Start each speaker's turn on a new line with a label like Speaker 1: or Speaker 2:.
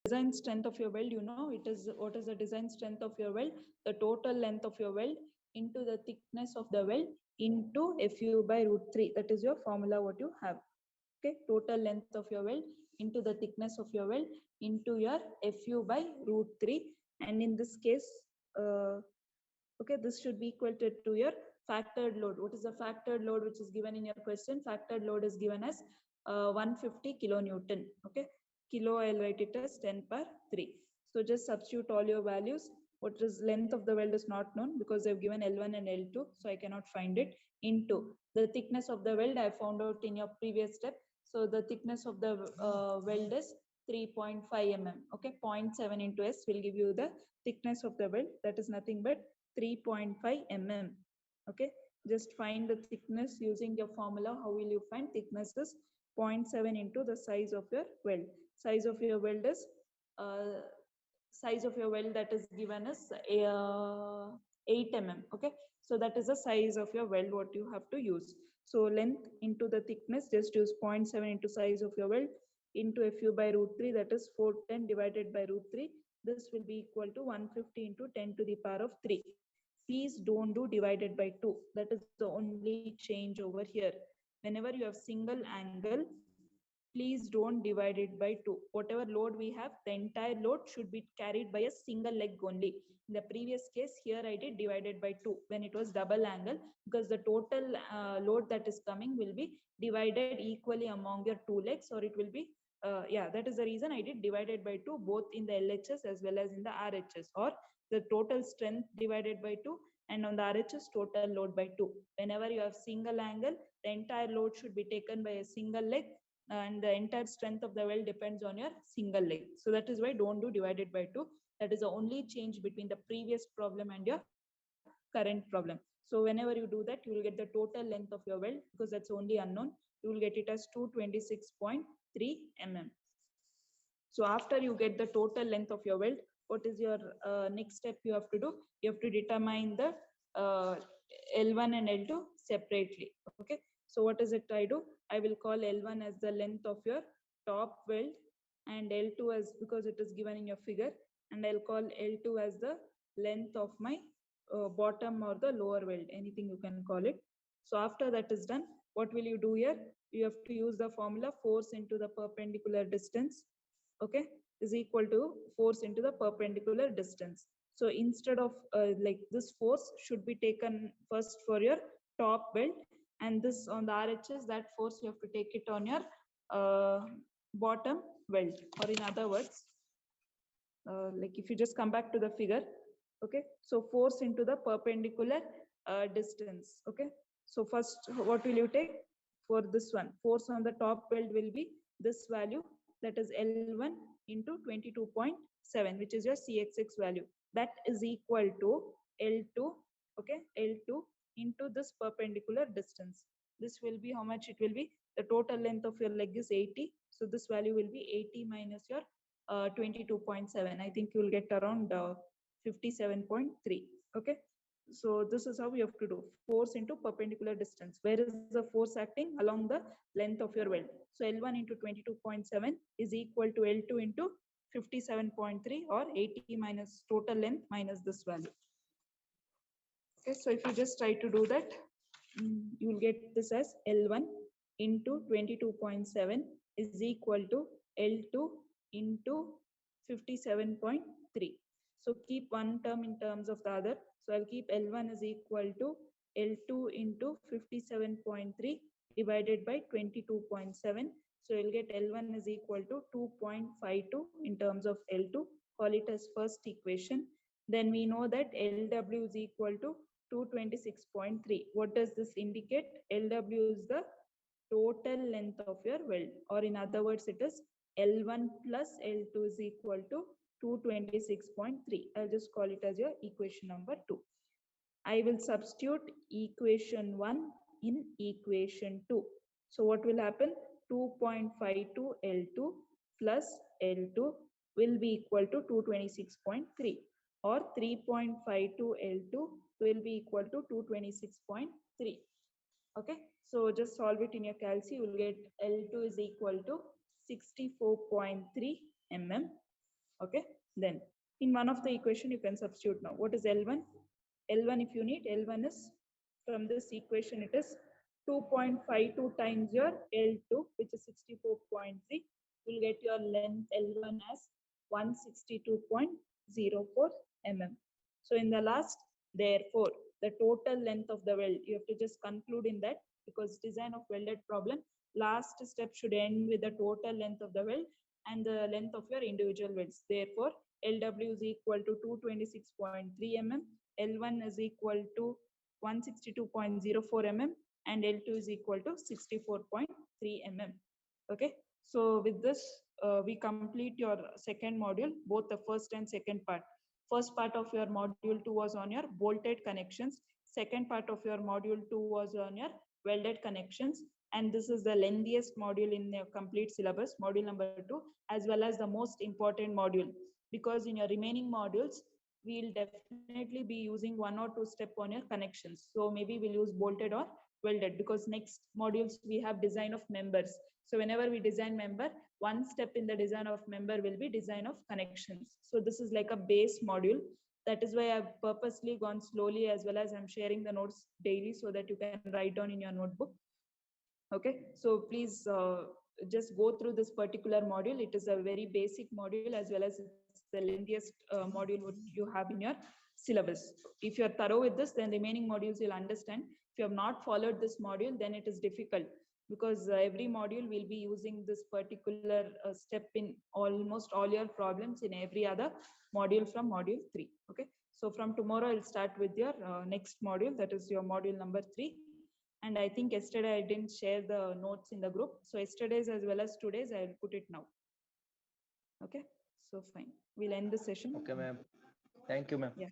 Speaker 1: design strength of your weld, you know, it is what is the design strength of your weld? The total length of your weld into the thickness of the weld into Fu by root 3. That is your formula what you have. Okay, total length of your weld into the thickness of your weld into your Fu by root 3. And in this case, okay, this should be equal to your factored load. What is the factored load which is given in your question? Factored load is given as 150 kilonewton. Okay, kilo, I'll write it as 10 per 3. So just substitute all your values. What is length of the weld is not known because they've given L1 and L2, so I cannot find it. Into the thickness of the weld, I found out in your previous step. So the thickness of the weld is 3.5 mm. Okay, 0.7 into S will give you the thickness of the weld. That is nothing but 3.5 mm. Okay, just find the thickness using your formula. How will you find? Thickness is 0.7 into the size of your weld. Size of your weld is size of your weld that is given as 8 mm. Okay, so that is the size of your weld what you have to use. So length into the thickness, just use 0.7 into size of your weld into Fu by root 3, that is 410 divided by root 3. This will be equal to 150 into 10 to the power of 3. Please don't do divided by 2. That is the only change over here. Whenever you have single angle, please don't divide it by 2. Whatever load we have, the entire load should be carried by a single leg only. In the previous case, here I did divided by 2 when it was double angle, because the total load that is coming will be divided equally among your two legs, or it will be yeah, that is the reason I did divided by 2 both in the LHS as well as in the RHS, or the total strength divided by 2, and on the RHS total load by 2. Whenever you have single angle, the entire load should be taken by a single leg, and the entire strength of the weld depends on your single leg. So that is why don't do divided by 2. That is the only change between the previous problem and your current problem. So whenever you do that, you will get the total length of your weld, because that's only unknown. You will get it as 226.3 mm. So after you get the total length of your weld, what is your next step you have to do? You have to determine the L1 and L2 separately. Okay. So what is it I do? I will call L1 as the length of your top weld, and L2 as, because it is given in your figure, and I'll call L2 as the length of my bottom or the lower weld, anything you can call it. So after that is done, what will you do here? You have to use the formula force into the perpendicular distance, okay, is equal to force into the perpendicular distance. So instead of like this force should be taken first for your top weld, and this on the RHS, that force you have to take it on your bottom weld, or in other words, like if you just come back to the figure, okay, so force into the perpendicular distance. Okay, so first what will you take for this one? Force on the top weld will be this value, that is L1 into 22.7, which is your CXX value. That is equal to L2, okay, L2 into this perpendicular distance. This will be how much it will be? The total length of your leg is 80, so this value will be 80 minus your 22.7. I think you will get around 57.3. Okay, so this is how we have to do force into perpendicular distance. Where is the force acting? Along the length of your weld. So L1 into 22.7 is equal to L2 into 57.3, or 80 minus total length minus this value. Okay, so if you just try to do that, you will get this as L1 into 22.7 is equal to L2 into 57.3. So keep one term in terms of the other. So I'll keep L1 is equal to L2 into 57.3 divided by 22.7. So you'll get L1 is equal to 2.52 in terms of L2. Call it as first equation. Then we know that LW is equal to 226.3. What does this indicate? LW is the total length of your weld, or in other words, it is L1 plus L2 is equal to 226.3. I'll just call it as your equation number 2. I will substitute equation 1 in equation 2. So what will happen? 2.52 L2 plus L2 will be equal to 226.3, or 3.52 L2 will be equal to 226.3. Okay, so just solve it in your calci. You will get L2 is equal to 64.3 mm. Okay, then in one of the equation you can substitute now. What is L1? L1, if you need, L1 is from this equation, it is 2.52 times your L2, which is 64.3. You'll get your length L1 as 162.04 mm. So in the last, therefore, the total length of the weld, you have to just conclude in that, because design of welded problem, last step should end with the total length of the weld and the length of your individual welds. Therefore, LW is equal to 226.3 mm, L1 is equal to 162.04 mm, and L2 is equal to 64.3 mm. Okay, so with this, we complete your second module, both the first and second part. First part of your module 2 was on your bolted connections. Second part of your module 2 was on your welded connections. And this is the lengthiest module in your complete syllabus, module number 2, as well as the most important module, because in your remaining modules, we'll definitely be using one or two step on your connections. So maybe we'll use bolted or welded, because next modules we have design of members. So whenever we design member, one step in the design of member will be design of connections. So this is like a base module. That is why I've purposely gone slowly, as well as I'm sharing the notes daily so that you can write down in your notebook. Okay, so please just go through this particular module. It is a very basic module, as well as it's the lengthiest module what you have in your syllabus. If you're thorough with this, then remaining modules you'll understand. If you have not followed this module, then it is difficult, because every module will be using this particular step in almost all your problems in every other module from module 3. Okay, so from tomorrow I'll start with your next module, that is your module number 3. And I think yesterday I didn't share the notes in the group. So yesterday's as well as today's, I'll put it now. Okay, so fine. We'll end the session.
Speaker 2: Okay, ma'am. Thank you, ma'am.
Speaker 1: Yeah.